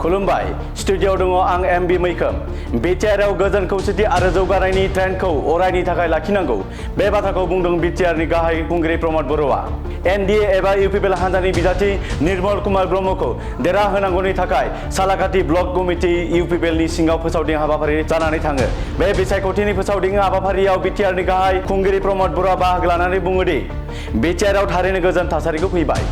खुलुमबाय स्टुडिअ दङ आं एमबि मैखोम बिटिआरआव गोजोन खौसेथि आरो जौगानायनि ट्रेन्डखौ अरायनि थाखाय लाखिनांगौ बे बाथ्राखौ बुंदों बिटिआरनि गाहाय खुंगिरि प्रमद बर'आ एनडिए एबा इउपिपिएल हान्जानि बिजाथि निर्मल कुमार ब्रह्मखौ देरहा होनांगौनि थाखाय सालाकाथि ब्लक कमिटि इउपिपिएलनि सिङाव फोसावदिं हाबाफारि जानानै थाङो बे बिसायख'थिनि फोसावदिं हाबाफारियाव बिटिआरनि गाहाय खुंगिरि प्रमद बर'आ बाहागो लानानै बुङोदि बिटिआरआव थारैनो गोजोन थासारिखौ फैबाय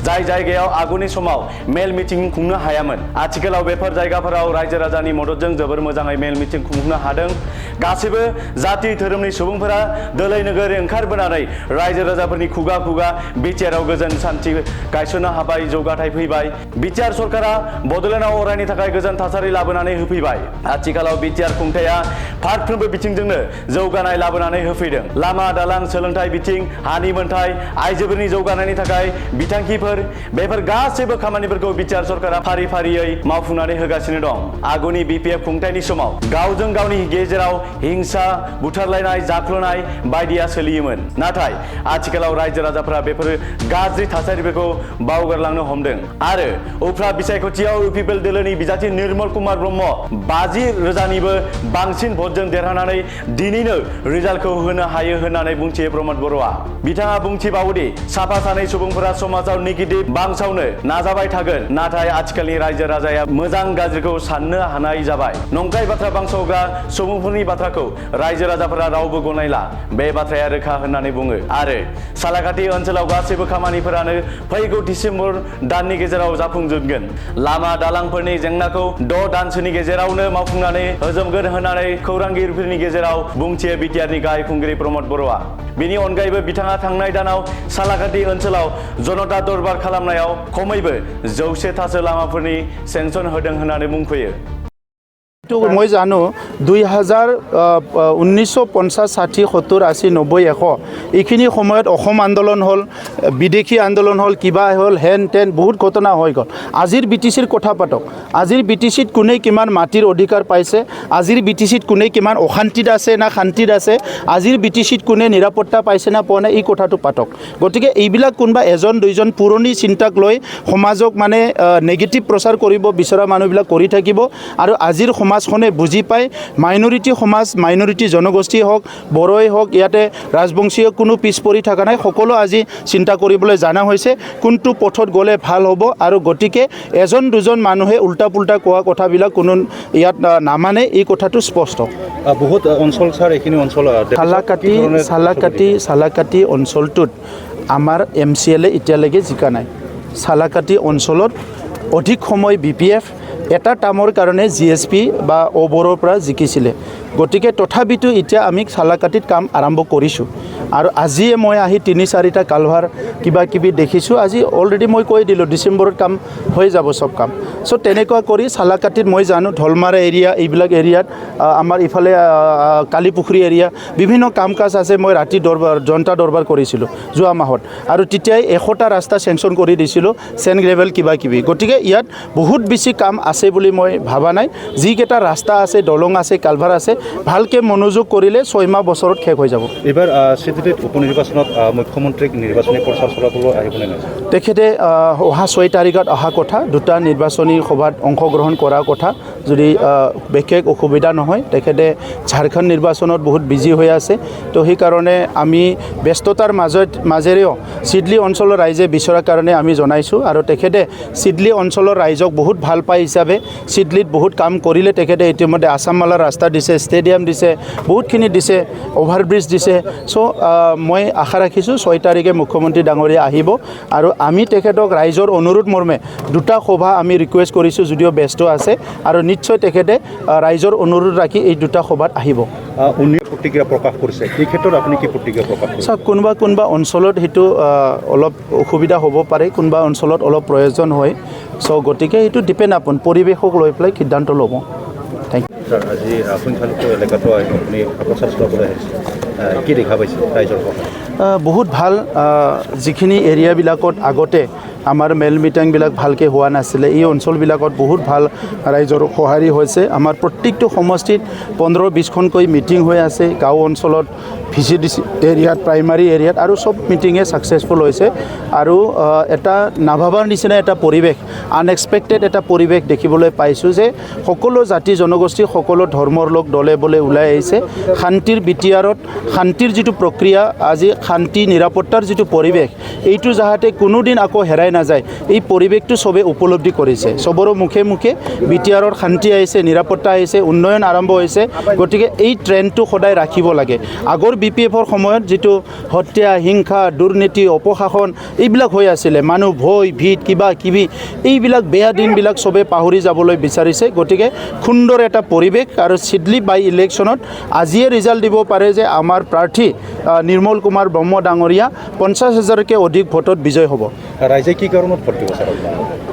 जाय जायगायाव आगुनि समाव मेल मिटिं खुंनो हायामोन आथिखालाव बेफोर जायगाफोराव रायजो राजानि मददजों जोबोर मोजाङै मेल मिटिं खुंनो हादों गासैबो जाति धोरोमनि सुबुंफोरा दोलै नोगोर ओंखारबोनानै रायजो राजाफोरनि खुगा खुगा बिटिआरआव गोजोन शान्ति गायसननो हाबाय जौगाथाय फैबाय बिटिआर सरकारा बड'लेण्डआव अरायनि थाखाय गोजोन थासारि लाबोनानै होफैबाय आथिखालाव बिटिआर खुंथाया फारफ्रोमबो बिथिंजोंनो जौगानाय लाबोनानै होफैदों लामा दालां सोलोंथाइ बिथिं हानि मोनथाय आइजोफोरनि जौगानायनि थाखाय बिथांखिफोर बेफोर गासैबो खामानिफोरखौ बिटिआर सरकारा फारि फारियै मावफुंनानै होगासिनो दं आगुनि बिपिएफ खुंथायनि समाव गावजों गावनि गेजेराव हिंसा बुथारलायनाय जाख्लनाय बायदिया सोलियोमोन नाथाय आथिखालाव रायजो राजाफोरा बेफोर गाज्रि थासारिफोरखौ बावगारलांनो हमदों आरो उफ्रा बिसायख'थियाव इउपिपिएल दोलोनि बिजाथि निर्मल कुमार ब्रह्म 50,000निबो बांसिन भटजों देरहानानै दिनैनो रिजाल्टखौ होनो हायो होननानै बुंथियो प्रमद बर'आ बिथाङा बुंथिबावोदि साफा सानै सुबुंफोरा समाजाव निगेटिभ बांसावनो नाजाबाय थागोन नाथाय आथिखालनि रायजो राजाया मोजां गाज्रिखौ साननो हानाय जाबाय नंखाय बाथ्रा बांसावग्रा सुबुंफोरनि बाथ्राखौ रायजो राजाफोरा रावबो गनायला बे बाथ्राया रोखा होननानै बुङो आरो सालाकाथि ओनसोलाव गासैबो खामानिफोरानो फैगौ डिसेम्बर दाननि गेजेराव जाफुंजोबगोन लामा दालांफोरनि जेंनाखौ 6 दानसोनि गेजेरावनो मावफुंनानै होजोबगोन होननानै खौरांगिरिफोरनि गेजेराव बुंथियो बिटिआरनि गाहाय खुंगिरि प्रमद बर'आ बेनि अनगायैबो बिथाङा थांनाय दानाव सालाकाथि ओनसोलाव जनता दरबार खालामनायाव खमैबो 100 थासो लामाफोरनि सेंसन होदों होननानै बुंफैयो मैं जानो 1950 60 70 80 90 100 এইখিনি সময়ত অসম আন্দোলন হল বিদেশী আন্দোলন হল কিবা হল হেন টেন বহুত ঘটনা হৈ গল আজিৰ বিটিচিৰ কথা পাতক আজিৰ বিটিচিত কোনে কিমান মাটিৰ অধিকাৰ পাইছে আজিৰ বিটিচিত কোনে কিমান অশান্তিত আছে না শান্তিত আছে আজিৰ বিটিচিত কোনে নিৰাপত্তা পাইছে না পোৱা নাই এই কথাটো পাতক গতিকে এইবিলাক কোনবা এজন দুইজন পুৰণি চিন্তাক লৈ সমাজক মানে নেগেটিভ প্ৰচাৰ কৰিব বিচৰা মানুহবিলাক কৰি থাকিব আৰু আজিৰ সমাজখনে বুজি পায় মাইনৰিটি সমাজ মাইনৰিটি জনগোষ্ঠী হওক বড়োই হওক ইয়াতে ৰাজবংশীয় কোনো পিছ পৰি থকা নাই সকলো আজি চিন্তা কৰিবলৈ জানা হৈছে কোনটো পথত গ'লে ভাল হ'ব আৰু গতিকে এজন দুজন মানুহে উল্টা পুল্টা কোৱা কথাবিলাক কোনো ইয়াত নামানে এই কথাটো স্পষ্ট বহুত অঞ্চল ছাৰ এইখিনি অঞ্চল সালাকাটি অঞ্চলটোত আমাৰ MCLA এতিয়ালৈকে জিকা নাই সালাকাটি অঞ্চলত অধিক সময় BPF এটা টাৰ্মৰ কাৰণে GSP বা ওবৰৰ পৰা জিকিছিলে গতিকে তথাপিতো এতিয়া আমি সালাকাটিত কাম আৰম্ভ কৰিছোঁ আৰু আজিয়ে মই আহি 3-4টা কালভাৰ কিবা কিবি দেখিছোঁ আজি অলৰেডি মই কৈ দিলোঁ ডিচেম্বৰত কাম হৈ যাব সব কাম সো তেনেকুৱা কৰি সালাকাটিত মই জানো ঢলমাৰা এৰিয়া এইবিলাক এৰিয়াত আমাৰ ইফালে কালীপুখুৰী এৰিয়া বিভিন্ন কাম কাজ আছে মই ৰাতি জনতা দৰবাৰ কৰিছিলোঁ যোৱা মাহত আৰু তেতিয়াই 100টা ৰাস্তা চেংচন কৰি দিছিলোঁ চেন গ্ৰেভেল কিবা কিবি গতিকে ইয়াত বহুত বেছি কাম আছে বুলি মই ভাবা নাই যিকেইটা ৰাস্তা আছে দলং আছে কালভাৰ আছে ভালকে মনোযোগ কৰিলে 6 মাহ বছৰত শেষ হৈ যাব এবাৰ সিদ্ধিত উপনিৰ্বাচনত মুখ্যমন্ত্ৰীক নিৰ্বাচনী প্ৰচাৰ চলাবলৈ আহিবনে নাই তেখেতে অহা 6 তাৰিখত অহা কথা দুটা নিৰ্বাচনী সভাত অংশগ্ৰহণ কৰাৰ কথা যদি বিশেষ অসুবিধা নহয় তেখেতে ঝাৰখণ্ড নিৰ্বাচনত বহুত বিজি হৈ আছে তো সেই কাৰণে আমি ব্যস্ততাৰ মাজেৰেও সিডলি অঞ্চলৰ ৰাইজে বিচৰাৰ কাৰণে আমি জনাইছোঁ আৰু তেখেতে সিডলি অঞ্চলৰ ৰাইজক বহুত ভাল পাই হিচাপে সিডলিত বহুত কাম কৰিলে তেখেতে ইতিমধ্যে আসামমালাৰ ৰাস্তা দিছে ষ্টেডিয়াম দিছে বহুতখিনি দিছে অভাৰব্ৰিজ দিছে সো মই আশা ৰাখিছোঁ 6 তাৰিখে মুখ্যমন্ত্ৰী ডাঙৰীয়া আহিব আৰু আমি তেখেতক ৰাইজৰ অনুৰোধ মৰ্মে দুটা সভা আমি ৰিকুৱেষ্ট কৰিছোঁ যদিও ব্যস্ত আছে আৰু নিশ্চয় তেখেতে ৰাইজৰ অনুৰোধ ৰাখি এই দুটা সভাত আহিব প্ৰতিক্ৰিয়া প্ৰকাশ কৰিছে এই ক্ষেত্ৰত আপুনি কি প্ৰতিক্ৰিয়া প্ৰকাশ কৰিছে কোনোবা অঞ্চলত সেইটো অলপ অসুবিধা হ'ব পাৰে কোনোবা অঞ্চলত অলপ প্ৰয়োজন হয় সো গতিকে সেইটো ডিপেণ্ড আপন পৰিৱেশক লৈ পেলাই সিদ্ধান্ত ল'ব থ্যাংক ইউ স্যাৰ আজি সংখ্যালঘু এলেকাটো আপুনি প্ৰচাৰ চলাবলৈ আহিছে কি দেখা পাইছে ৰাইজৰ বহুত ভাল যিখিনি এৰিয়াবিলাকত আগতে আমাৰ মেল মিটিংবিলাক ভালকৈ হোৱা নাছিলে। এই অঞ্চলবিলাকত বহুত ভাল ৰাইজৰ সঁহাৰি হৈছে। আমাৰ প্ৰত্যেকটো সমষ্টিত 15-20খনকৈ মিটিং হৈ আছে। গাঁও অঞ্চলত VCDC এৰিয়াত, প্ৰাইমাৰী এৰিয়াত আৰু চব মিটিঙে ছাকচেছফুল হৈছে। আৰু এটা নাভাবাৰ নিচিনা এটা পৰিৱেশ, আনএক্সপেক্টেড এটা পৰিৱেশ দেখিবলৈ পাইছোঁ যে সকলো জাতি জনগোষ্ঠী, সকলো ধৰ্মৰ লোক দলে বলে ওলাই আহিছে। শান্তিৰ বিটিয়াৰত শান্তিৰ যিটো প্ৰক্ৰিয়া, আজি শান্তি নিৰাপত্তাৰ যিটো পৰিৱেশ, এইটো যাতে কোনোদিন আকৌ হেৰাই নাযায়, এই পৰিৱেশটো চবে উপলব্ধি কৰিছে। চবৰে মুখে মুখে বিটিয়াৰত শান্তি আহিছে, নিৰাপত্তা আহিছে, উন্নয়ন আৰম্ভ হৈছে। গতিকে এই ট্ৰেণ্ডটো সদায় ৰাখিব লাগে। আগৰ BPFৰ সময়ত যিটো হত্যা, হিংসা, দুৰ্নীতি, অপশাসন এইবিলাক হৈ আছিলে, মানুহ ভয় ভীত কিবা কিবি, এইবিলাক বেয়া দিনবিলাক চবে পাহৰি যাবলৈ বিচাৰিছে। গতিকে সুন্দৰ এটা পৰিৱেশ আৰু চিডলি বাই ইলেকশ্যনত আজিয়ে ৰিজাল্ট দিব পাৰে যে আমাৰ প্ৰাৰ্থী নিৰ্মল কুমাৰ ব্ৰহ্ম ডাঙৰীয়া 50,000কৈ অধিক ভোটত বিজয় হ'ব। ৰাইজে কি কাৰণত ভোট দিব ছাৰ?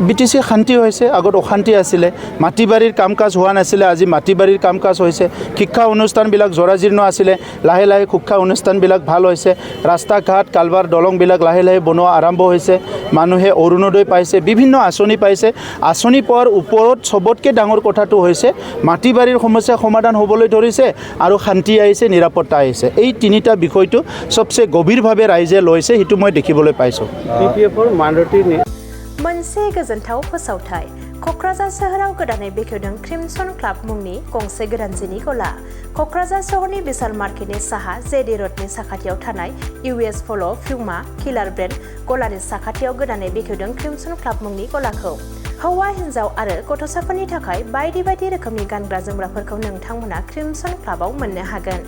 BTC শান্তি হৈছে, আগত অশান্তি আছিলে। মাটি বাৰীৰ কাম কাজ হোৱা নাছিলে, আজি মাটি বাৰীৰ কাম কাজ হৈছে। শিক্ষা অনুষ্ঠানবিলাক জৰাজীৰ্ণ আছিলে, লাহে লাহে শিক্ষা অনুষ্ঠানবিলাক ভাল হৈছে। ৰাস্তা ঘাট, কালভাৰ, দলংবিলাক লাহে লাহে বনোৱা আৰম্ভ হৈছে। মানুহে অৰুণোদয় পাইছে, বিভিন্ন আঁচনি পাইছে। আঁচনি পোৱাৰ ওপৰত চবতকৈ ডাঙৰ কথাটো হৈছে মাটি বাৰীৰ সমস্যা সমাধান হ'বলৈ ধৰিছে আৰু শান্তি আহিছে, নিৰাপত্তা আহিছে। এই তিনিটা বিষয়টো চবচে গভীৰভাৱে ৰাইজে লৈছে, সেইটো মই দেখিবলৈ পাইছোঁ। BPFৰ माइन'रिटि मोनसे गोजोनथाव फोसावथाय क'क्राझार सोहोराव गोदानै बेखेवदों क्रिमसन क्लाब मुंनि गंसे गोदान जिनि गला। क'क्राझार सहरनि बिशाल मार्केटनि साहा जेडि रडनि साखाथियाव थानाय US पल' प्युमा किलार ब्रेन्ड गलानि साखाथियाव गोदानै बेखेवदों क्रिमसन क्लाब मुंनि गलाखौ। हौवा हिन्जाव आरो गथ'साफोरनि थाखाय बायदि बायदि रोखोमनि गानग्रा जोमग्राफोरखौ नोंथांमोना क्रिमसन क्लाबाव मोननो हागोन।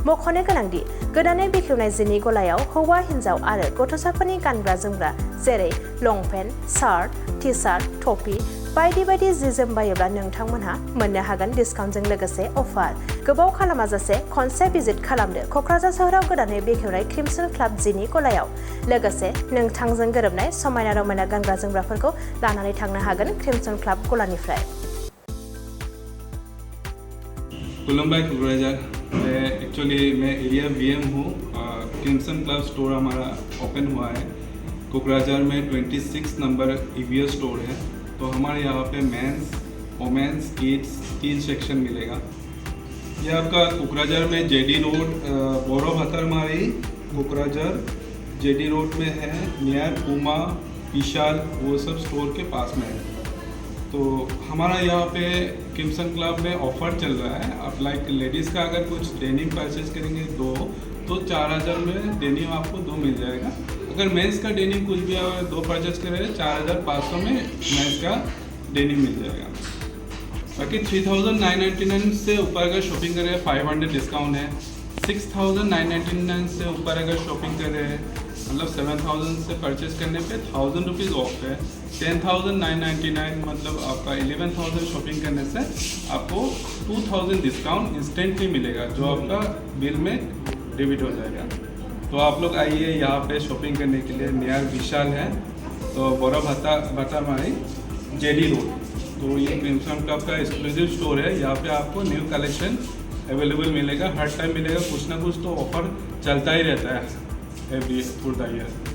मख'नो गोनांदि गोदानै बेखेवनाय जिनि गलायाव हौवा हिन्जाव आरो गथ'साफोरनि गानग्रा जोमग्रा जेरै लंपेन्ट, शार्ट, टि शार्ट, टपि बायदि बायदि जि जोम बायोब्ला नोंथांमोनहा मोननो हागोन डिस्काउन्टजों लोगोसे अफार। गोबाव खालामाजासे खनसे भिजिट खालामदो क'क्राझार सोहोराव गोदानै बेखेवनाय क्रिमसन क्लाब जिनि गलायाव। लोगोसे नोंथांजों गोरोबनाय समायना रमायना गानग्रा जोमग्राफोरखौ लानानै थांनो हागोन क्रिमसन क्लाब गलानिफ्राय। खुलुमबाय क'क्राझार। मैं एरिया VM हूँ। क्रिमसन क्लब स्टोर हमारा ओपन हुआ है कोकराझार में। 26 नंबर EVS स्टोर है। तो हमारे यहाँ पे मेंस, वोमेंस, किड्स 3 सेक्शन मिलेगा। ये आपका कोकराझार में JD रोड, बोरो भतरमारी कोकराझार JD रोड में है, नियर पूमा, विशाल, वो सब स्टोर के पास में है। तो हमारा यहाँ पे क्रिमसन क्लब में ऑफ़र चल रहा है। आप लाइक लेडीज़ का अगर कुछ डेनिम परचेज करेंगे 2 तो 4,000 में डेनिम आपको 2 मिल जाएगा। अगर मेंस का डेनिम कुछ भी अगर 2 परचेज करें 4,500 में मेंस का डेनिम मिल जाएगा। बाकी 3,999 से ऊपर अगर शॉपिंग करें 500 डिस्काउंट है। 6,999 से ऊपर अगर शॉपिंग करें मतलब 7,000 से परचेज करने पे 1,000 रुपीज़ ऑफ है। 10,999 मतलब आपका 11,000 शॉपिंग करने से आपको 2,000 डिस्काउंट इंस्टेंटली मिलेगा, जो आपका बिल में डेबिट हो जाएगा। तो आप लोग आइए यहाँ पे शॉपिंग करने के लिए। नियर विशाल है तो बोरा भतरमारी JD रोड। तो ये क्रिमसन क्लब का एक्सक्लूसिव स्टोर है। यहाँ पे आपको न्यू कलेक्शन अवेलेबल मिलेगा, हर टाइम मिलेगा। कुछ ना कुछ तो ऑफर चलता ही रहता है एवरी थ्रू द ईयर।